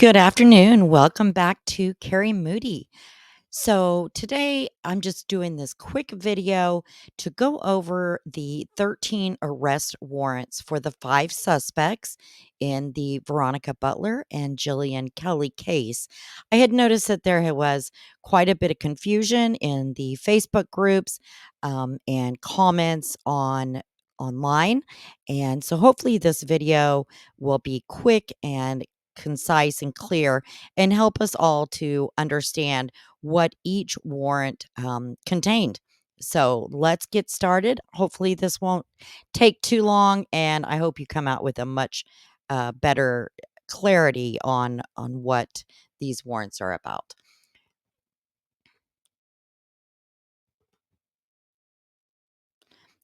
Good afternoon. Welcome back to Carrie Moody. So, today I'm just doing this quick video to go over the 13 arrest warrants for the five suspects in the Veronica Butler and Jilian Kelley case. I had noticed that there was quite a bit of confusion in the Facebook groups and comments online. And so, hopefully, this video will be quick and concise and clear and help us all to understand what each warrant contained. So let's get started. Hopefully, this won't take too long, and I hope you come out with a much better clarity on what these warrants are about.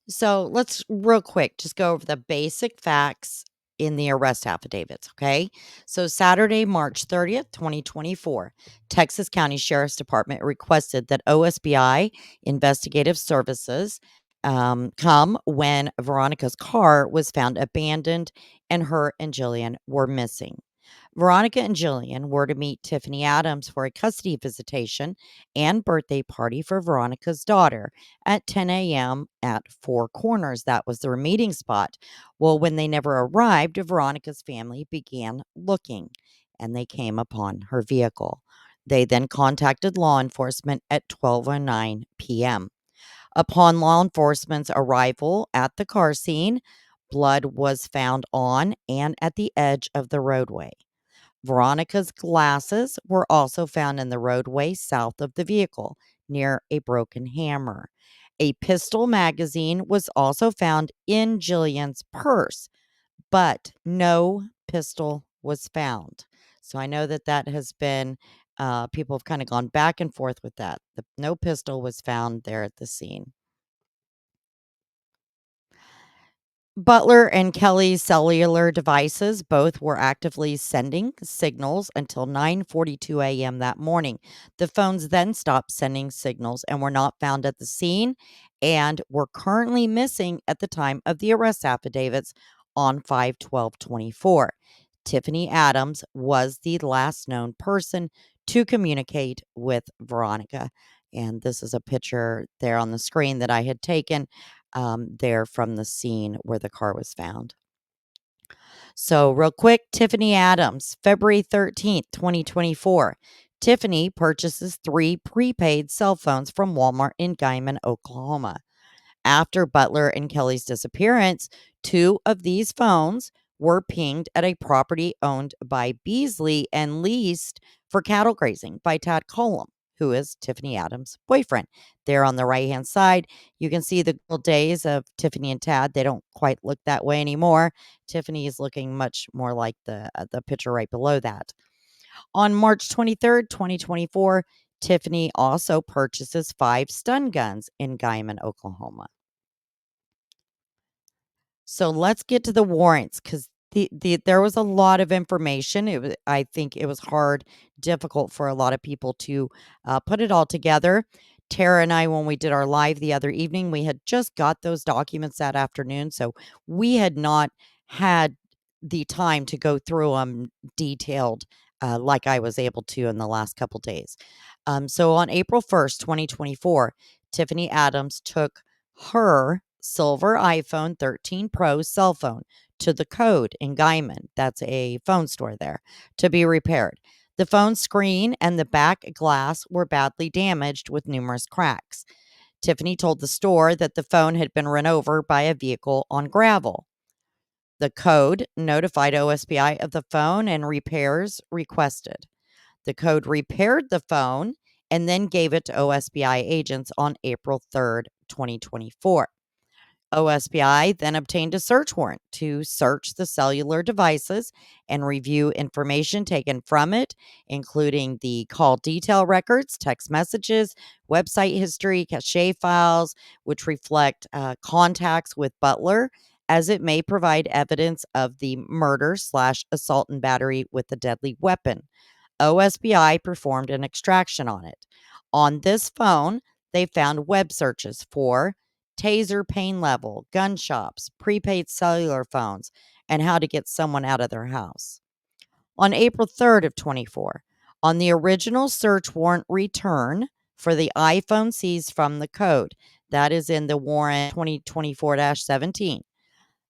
So let's real quick just go over the basic facts in the arrest affidavits, okay? So Saturday, March 30th, 2024, Texas County Sheriff's Department requested that OSBI investigative services come when Veronica's car was found abandoned and her and Jillian were missing. Veronica and Jillian were to meet Tiffany Adams for a custody visitation and birthday party for Veronica's daughter at 10 a.m. at Four Corners. That was their meeting spot. Well, when they never arrived, Veronica's family began looking and they came upon her vehicle. They then contacted law enforcement at 12:09 p.m. Upon law enforcement's arrival at the car scene, blood was found on and at the edge of the roadway. Veronica's glasses were also found in the roadway south of the vehicle near a broken hammer. A pistol magazine was also found in Jillian's purse, but no pistol was found. So I know that that has been, people have kind of gone back and forth with that. No pistol was found there at the scene. Butler and Kelly's cellular devices both were actively sending signals until 9:42 a.m. that morning. The phones then stopped sending signals and were not found at the scene and were currently missing at the time of the arrest affidavits on 5/12/24. Tiffany Adams was the last known person to communicate with Veronica. And this is a picture there on the screen that I had taken there from the scene where the car was found. So, real quick, Tiffany Adams, February 13th, 2024. Tiffany purchases three prepaid cell phones from Walmart in Guyman, Oklahoma. After Butler and Kelly's disappearance, two of these phones were pinged at a property owned by Beasley and leased for cattle grazing by Tad Colum, who is Tiffany Adams' boyfriend. There on the right hand side, you can see the good days of Tiffany and Tad. They don't quite look that way anymore. Tiffany is looking much more like the picture right below that. On March 23rd, 2024, Tiffany also purchases five stun guns in Guyman, Oklahoma. So let's get to the warrants because there was a lot of information. I think it was difficult for a lot of people to put it all together. Tara and I, when we did our live the other evening, we had just got those documents that afternoon, so we had not had the time to go through them detailed like I was able to in the last couple days. So on April 1st, 2024, Tiffany Adams took her silver iPhone 13 Pro cell phone to the Code in Guyman. That's a phone store there to be repaired. The phone screen and the back glass were badly damaged with numerous cracks. Tiffany told the store that the phone had been run over by a vehicle on gravel. The Code notified OSBI of the phone and repairs requested. The Code repaired the phone and then gave it to OSBI agents on April 3rd, 2024. OSBI then obtained a search warrant to search the cellular devices and review information taken from it, including the call detail records, text messages, website history, cache files, which reflect contacts with Butler, as it may provide evidence of the murder slash assault and battery with a deadly weapon. OSBI performed an extraction on it. On this phone, they found web searches for taser pain level, gun shops, prepaid cellular phones, and how to get someone out of their house. On April 3rd of 24, on the original search warrant return for the iPhone seized from the code, that is in the warrant 2024-17,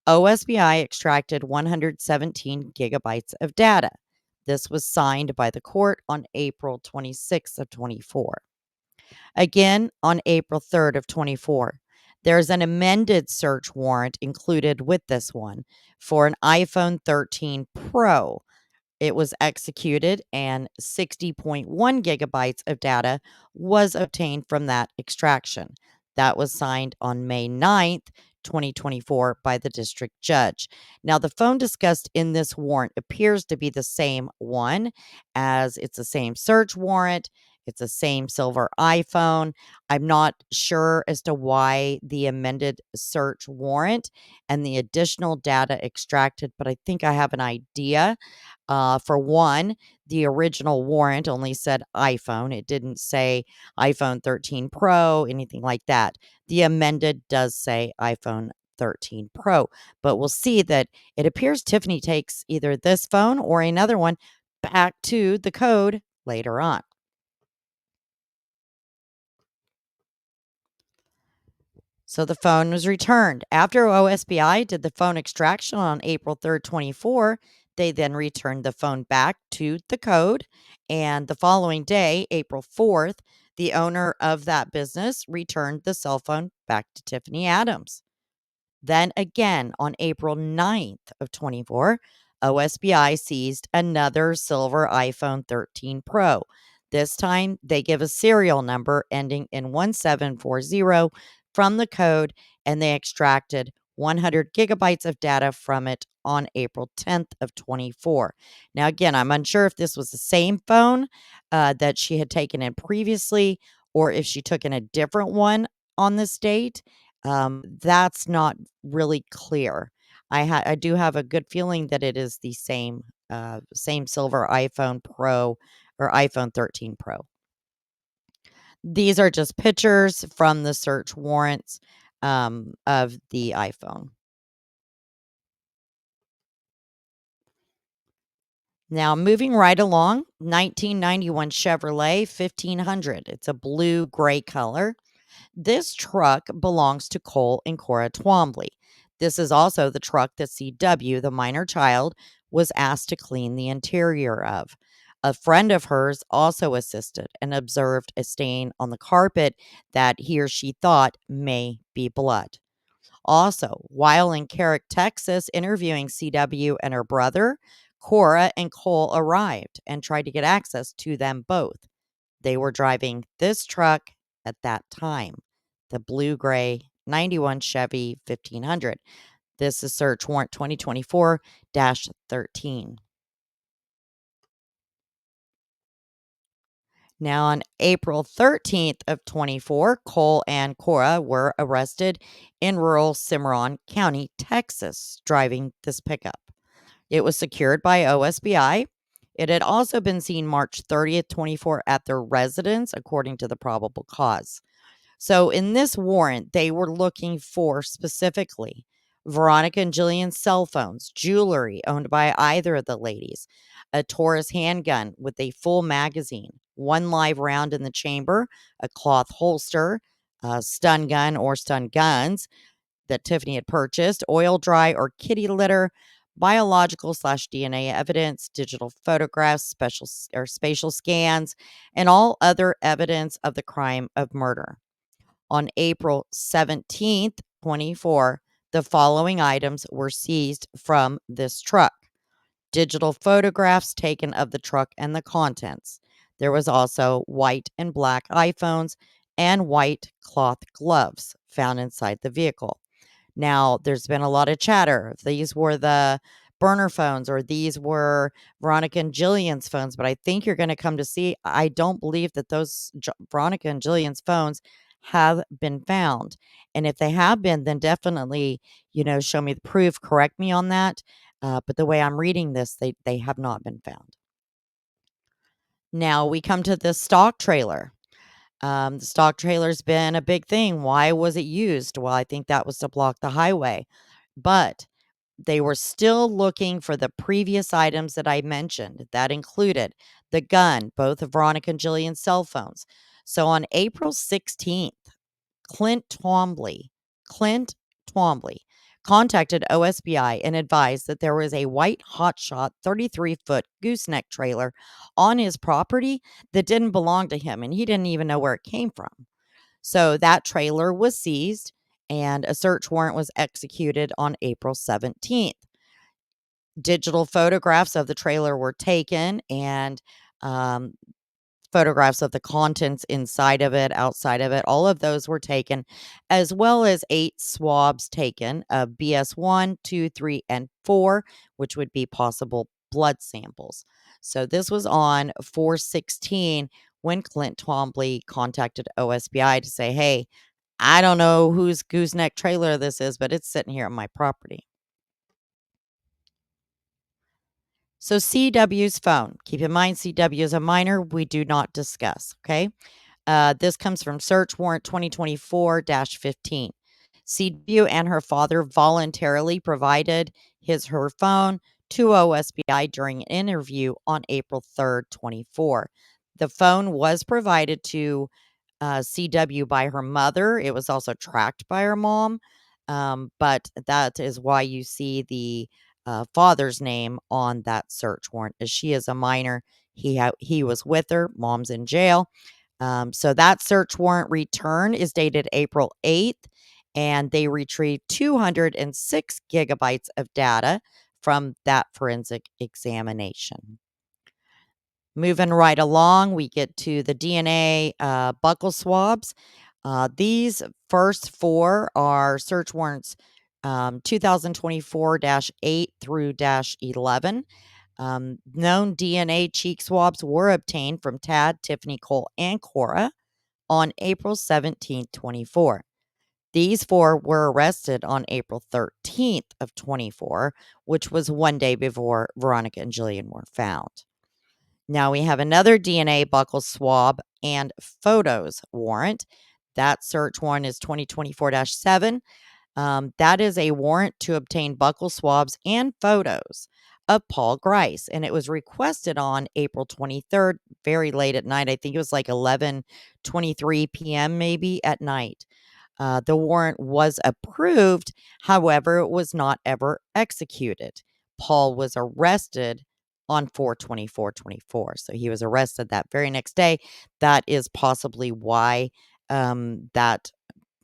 OSBI extracted 117 gigabytes of data. This was signed by the court on April 26th of 24. Again, on April 3rd of 24, there's an amended search warrant included with this one for an iPhone 13 Pro. It was executed, and 60.1 gigabytes of data was obtained from that extraction. That was signed on May 9th, 2024, by the district judge. Now, the phone discussed in this warrant appears to be the same one, as it's the same search warrant. It's the same silver iPhone. I'm not sure as to why the amended search warrant and the additional data extracted, but I think I have an idea. For one, the original warrant only said iPhone. It didn't say iPhone 13 Pro, anything like that. The amended does say iPhone 13 Pro, but we'll see that it appears Tiffany takes either this phone or another one back to the code later on. So the phone was returned. After OSBI did the phone extraction on April 3rd, 24, they then returned the phone back to the code. And the following day, April 4th, the owner of that business returned the cell phone back to Tiffany Adams. Then again on April 9th of 24, OSBI seized another silver iPhone 13 Pro. This time they give a serial number ending in 1740 from the code, and they extracted 100 gigabytes of data from it on April 10th of 24. Now again, I'm unsure if this was the same phone that she had taken in previously, or if she took in a different one on this date. That's not really clear. I do have a good feeling that it is the same silver iPhone Pro or iPhone 13 Pro. These are just pictures from the search warrants of the iPhone. Now, moving right along, 1991 Chevrolet 1500. It's a blue gray color. This truck belongs to Cole and Cora Twombly. This is also the truck that CW, the minor child, was asked to clean the interior of. A friend of hers also assisted and observed a stain on the carpet that he or she thought may be blood. Also, while in Carrick, Texas, interviewing CW and her brother, Cora and Cole arrived and tried to get access to them both. They were driving this truck at that time, the blue gray 91 Chevy 1500. This is search warrant 2024 13. Now, on April 13th of 24, Cole and Cora were arrested in rural Cimarron County, Texas, driving this pickup. It was secured by OSBI. It had also been seen March 30th, 24 at their residence, according to the probable cause. So in this warrant, they were looking for specifically Veronica and Jilian's cell phones, jewelry owned by either of the ladies, a Taurus handgun with a full magazine, one live round in the chamber, a cloth holster, a stun gun or stun guns that Tiffany had purchased, oil dry or kitty litter, biological/DNA evidence, digital photographs, special or spatial scans, and all other evidence of the crime of murder. On April 17th, 24, the following items were seized from this truck: digital photographs taken of the truck and the contents. There was also white and black iPhones and white cloth gloves found inside the vehicle. Now, there's been a lot of chatter. These were the burner phones or these were Veronica and Jillian's phones, but I think you're going to come to see I don't believe that those Veronica and Jillian's phones have been found. And if they have been, then definitely, show me the proof, correct me on that. But the way I'm reading this, they have not been found. Now we come to the stock trailer. The stock trailer's been a big thing. Why was it used? Well, I think that was to block the highway. But they were still looking for the previous items that I mentioned. That included the gun, both of Veronica and Jilian's cell phones. So on April 16th, Clint Twombly contacted OSBI and advised that there was a white hotshot 33-foot gooseneck trailer on his property that didn't belong to him, and he didn't even know where it came from. So that trailer was seized and a search warrant was executed on April 17th. Digital photographs of the trailer were taken, and um, photographs of the contents inside of it, outside of it, all of those were taken, as well as 8 swabs taken of BS1, 2, 3, and 4, which would be possible blood samples. So this was on 4/16 when Clint Twombly contacted OSBI to say, hey, I don't know whose gooseneck trailer this is, but it's sitting here on my property. So CW's phone. Keep in mind, CW is a minor we do not discuss, okay? This comes from Search Warrant 2024 15. CW and her father voluntarily provided her phone to OSBI during an interview on April 3rd, 24. The phone was provided to CW by her mother. It was also tracked by her mom. But that is why you see the father's name on that search warrant, as she is a minor. He was with her. Mom's in jail. So that search warrant return is dated April 8th, and they retrieved 206 gigabytes of data from that forensic examination. Moving right along, we get to the DNA buccal swabs. These first 4 are search warrants 2024-8 through -11. Known DNA cheek swabs were obtained from Tad, Tiffany, Cole, and Cora on April 17th, 24. These 4 were arrested on April 13th of 24, which was one day before Veronica and Jilian were found. Now we have another DNA buccal swab and photos warrant. That search warrant is 2024-7. That is a warrant to obtain buccal swabs and photos of Paul Grice, and it was requested on April 23rd, very late at night. I think it was like 11:23 p.m. maybe at night. The warrant was approved, however, it was not ever executed. Paul was arrested on 4/24/24, so he was arrested that very next day. That is possibly why that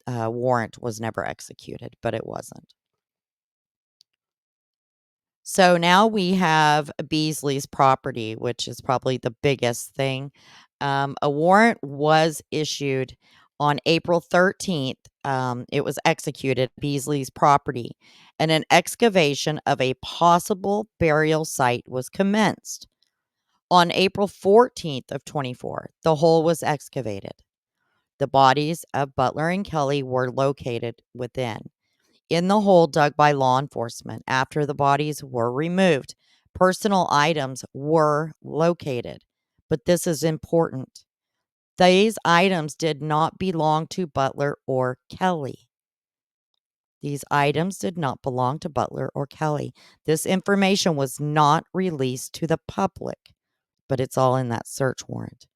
warrant was never executed, but it wasn't. So now we have Beasley's property, which is probably the biggest thing. A warrant was issued on April 13th. It was executed Beasley's property, and an excavation of a possible burial site was commenced. On April 14th of 24, the hole was excavated. The bodies of Butler and Kelley were located within. In the hole dug by law enforcement after the bodies were removed, personal items were located. But this is important. These items did not belong to Butler or Kelley. These items did not belong to Butler or Kelley. This information was not released to the public, but it's all in that search warrant.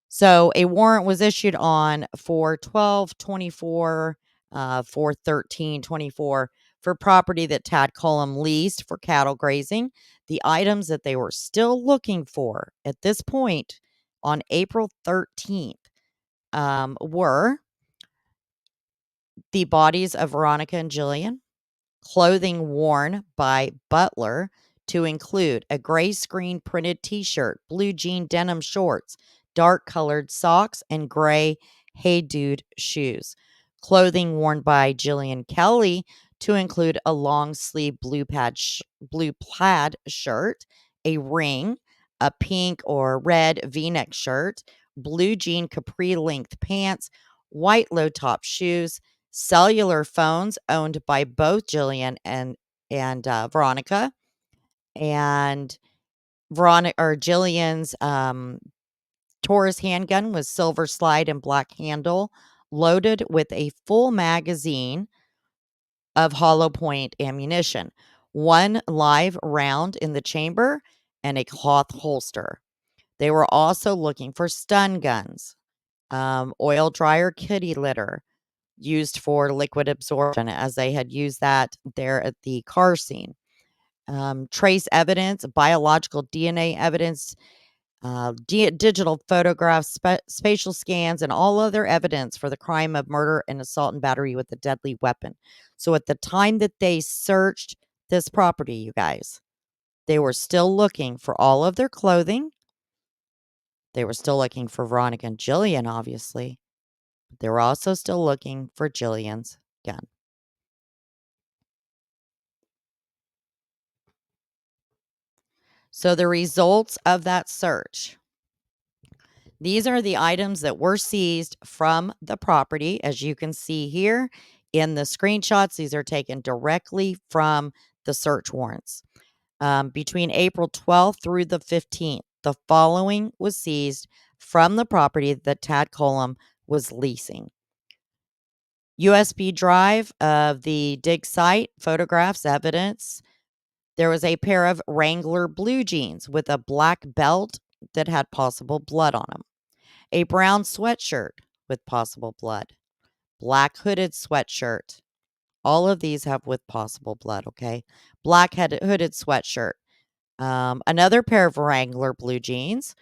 So a warrant was issued on 4/12/24, 4/13/24 for property that Tad Cullum leased for cattle grazing. The items that they were still looking for at this point on April 13th were the bodies of Veronica and Jilian, clothing worn by Butler, to include a gray screen printed t-shirt, blue jean denim shorts, dark colored socks, and gray Hey Dude shoes. Clothing worn by Jilian Kelley, to include a long sleeve blue plaid shirt, a ring, a pink or red v-neck shirt, blue jean capri length pants, white low top shoes, cellular phones owned by both Jilian and Veronica, and Jillian's Taurus handgun was silver slide and black handle, loaded with a full magazine of hollow point ammunition, one live round in the chamber, and a cloth holster. They were also looking for stun guns, oil dryer kitty litter used for liquid absorption, as they had used that there at the car scene. Trace evidence, biological DNA evidence, digital photographs, spatial scans, and all other evidence for the crime of murder and assault and battery with a deadly weapon. So at the time that they searched this property, you guys, they were still looking for all of their clothing. They were still looking for Veronica and Jilian, obviously. But they were also still looking for Jillian's gun. So the results of that search, these are the items that were seized from the property. As you can see here in the screenshots, these are taken directly from the search warrants. Between April 12th through the 15th, the following was seized from the property that Tad Colum was leasing: USB drive of the dig site, photographs, evidence. There was a pair of Wrangler blue jeans with a black belt that had possible blood on them, a brown sweatshirt with possible blood, black hooded sweatshirt. All of these have with possible blood, okay? Black hooded sweatshirt. Another pair of Wrangler blue jeans,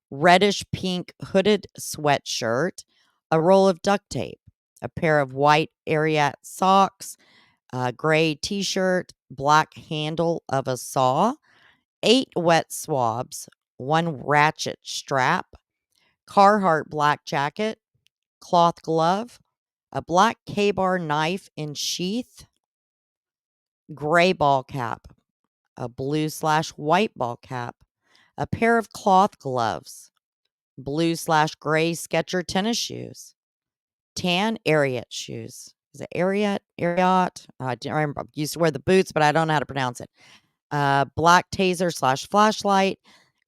reddish pink hooded sweatshirt, a roll of duct tape, a pair of white Ariat socks, a gray t shirt, black handle of a saw, 8 wet swabs, 1 ratchet strap, Carhartt black jacket, cloth glove, a black K-bar knife in sheath, gray ball cap, a blue/white ball cap, a pair of cloth gloves, blue/gray Skechers tennis shoes, tan Ariat shoes. Is it Ariat? Ariat? I don't remember. I used to wear the boots, but I don't know how to pronounce it. Black taser/flashlight,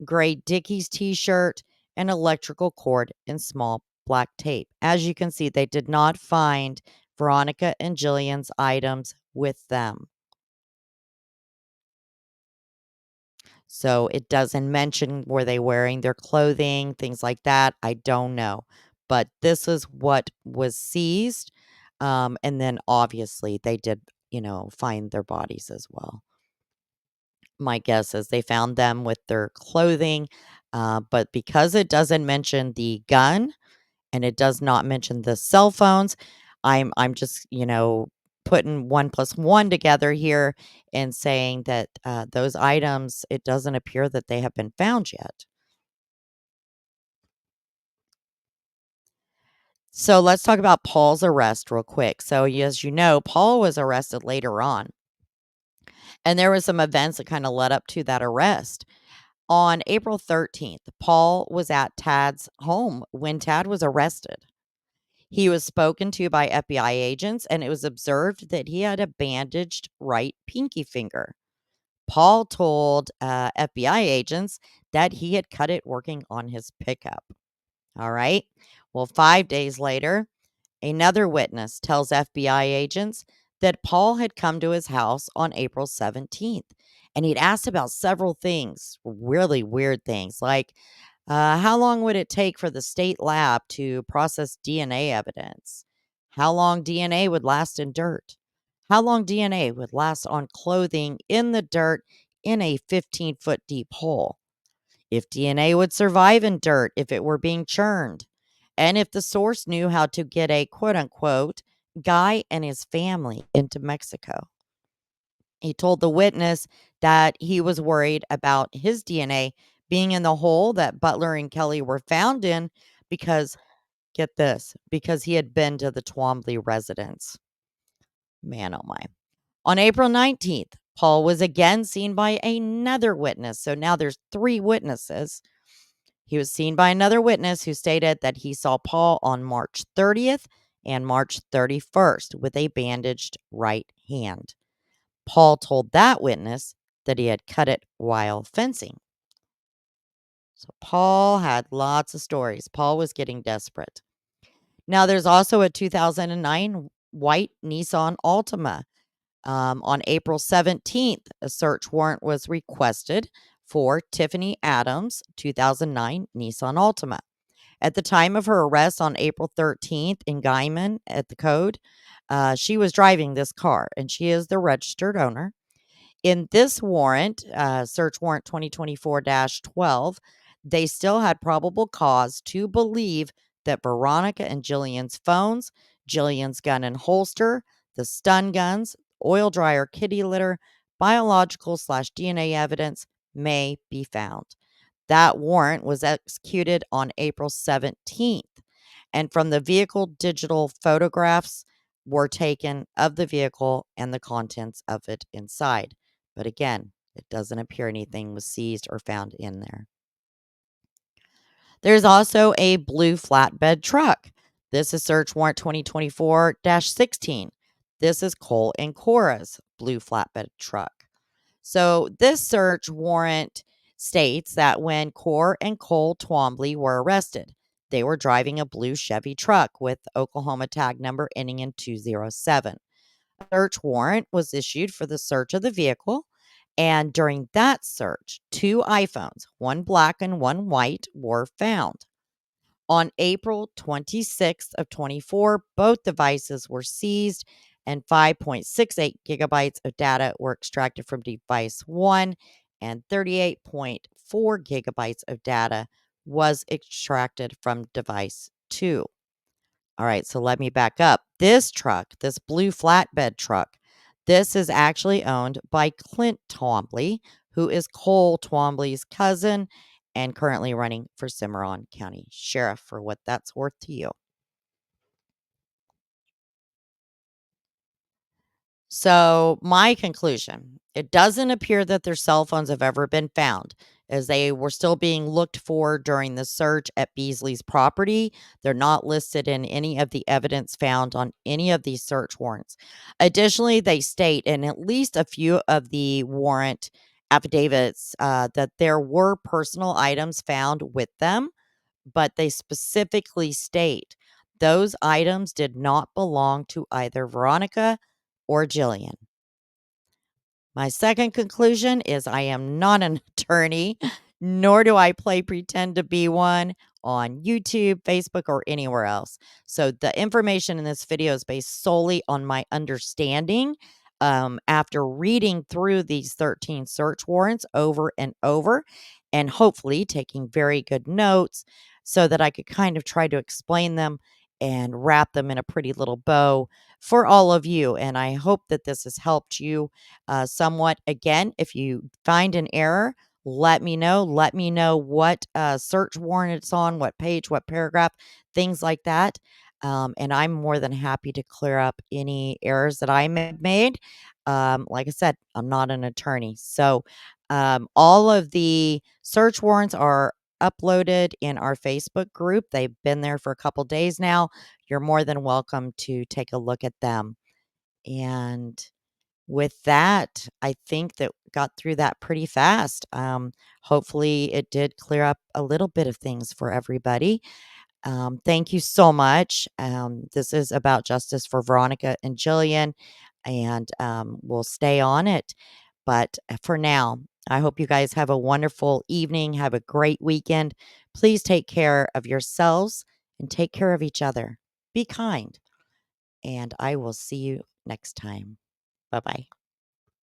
gray Dickies t-shirt, and electrical cord and small black tape. As you can see, they did not find Veronica and Jillian's items with them. So it doesn't mention, were they wearing their clothing, things like that. I don't know. But this is what was seized. And then obviously they did, find their bodies as well. My guess is they found them with their clothing. But because it doesn't mention the gun and it does not mention the cell phones, I'm just, putting 1 plus 1 together here and saying that those items, it doesn't appear that they have been found yet. So let's talk about Paul's arrest real quick. So as you know, Paul was arrested later on, and there were some events that kind of led up to that arrest. On April 13th, Paul was at Tad's home when Tad was arrested. He was spoken to by FBI agents, and it was observed that he had a bandaged right pinky finger. Paul told FBI agents that he had cut it working on his pickup. All right. Well, 5 days later, another witness tells FBI agents that Paul had come to his house on April 17th, and he'd asked about several things, really weird things, like how long would it take for the state lab to process DNA evidence? How long DNA would last in dirt? How long DNA would last on clothing in the dirt in a 15-foot deep hole? If DNA would survive in dirt if it were being churned, and if the source knew how to get a quote unquote guy and his family into Mexico. He told the witness that he was worried about his DNA being in the hole that Butler and Kelley were found in because, get this, because he had been to the Twombly residence. Man, oh my. On April 19th, Paul was again seen by another witness. So now there's 3 witnesses. He was seen by another witness who stated that he saw Paul on March 30th and March 31st with a bandaged right hand. Paul told that witness that he had cut it while fencing. So Paul had lots of stories. Paul was getting desperate. Now there's also a 2009 white Nissan Altima. On April 17th, a search warrant was requested for Tiffany Adams' 2009 Nissan Altima. At the time of her arrest on April 13th in Guyman at the Code, she was driving this car, and she is the registered owner. In this warrant, search warrant 2024-12, they still had probable cause to believe that Veronica and Jilian's phones, Jilian's gun and holster, the stun guns, oil dryer, kitty litter, biological/DNA evidence may be found. That warrant was executed on April 17th, and from the vehicle, digital photographs were taken of the vehicle and the contents of it inside. But again, it doesn't appear anything was seized or found in there. There's also a blue flatbed truck. This is search warrant 2024-16. This is Cole and Cora's blue flatbed truck. So this search warrant states that when Core and Cole Twombly were arrested, they were driving a blue Chevy truck with Oklahoma tag number ending in 207. A search warrant was issued for the search of the vehicle, and during that search, two iPhones, one black and one white, were found. On April 26th of 24, both devices were seized and 5.68 gigabytes of data were extracted from device 1 and 38.4 gigabytes of data was extracted from device 2. All right, so let me back up. This truck, this blue flatbed truck, this is actually owned by Clint Twombly, who is Cole Twombly's cousin and currently running for Cimarron County Sheriff, for what that's worth to you. So, my conclusion, it doesn't appear that their cell phones have ever been found, as they were still being looked for during the search at Beasley's property. They're not listed in any of the evidence found on any of these search warrants. Additionally, they state in at least a few of the warrant affidavits that there were personal items found with them, but they specifically state those items did not belong to either Veronica or Jilian. My second conclusion is I am not an attorney, nor do I play pretend to be one on YouTube, Facebook, or anywhere else. So the information in this video is based solely on my understanding after reading through these 13 search warrants over and over and hopefully taking very good notes so that I could kind of try to explain them and wrap them in a pretty little bow for all of you. And I hope that this has helped you somewhat. Again, if you find an error, let me know. Let me know what search warrant it's on, what page, what paragraph, things like that. And I'm more than happy to clear up any errors that I may have made. Like I said, I'm not an attorney. So all of the search warrants are uploaded in our Facebook group. They've been there for a couple days now. You're more than welcome to take a look at them. And with that, I think that got through that pretty fast. Hopefully, it did clear up a little bit of things for everybody. Thank you so much. This is about justice for Veronica and Jilian, and we'll stay on it. But for now, I hope you guys have a wonderful evening. Have a great weekend. Please take care of yourselves and take care of each other. Be kind, and I will see you next time. Bye bye.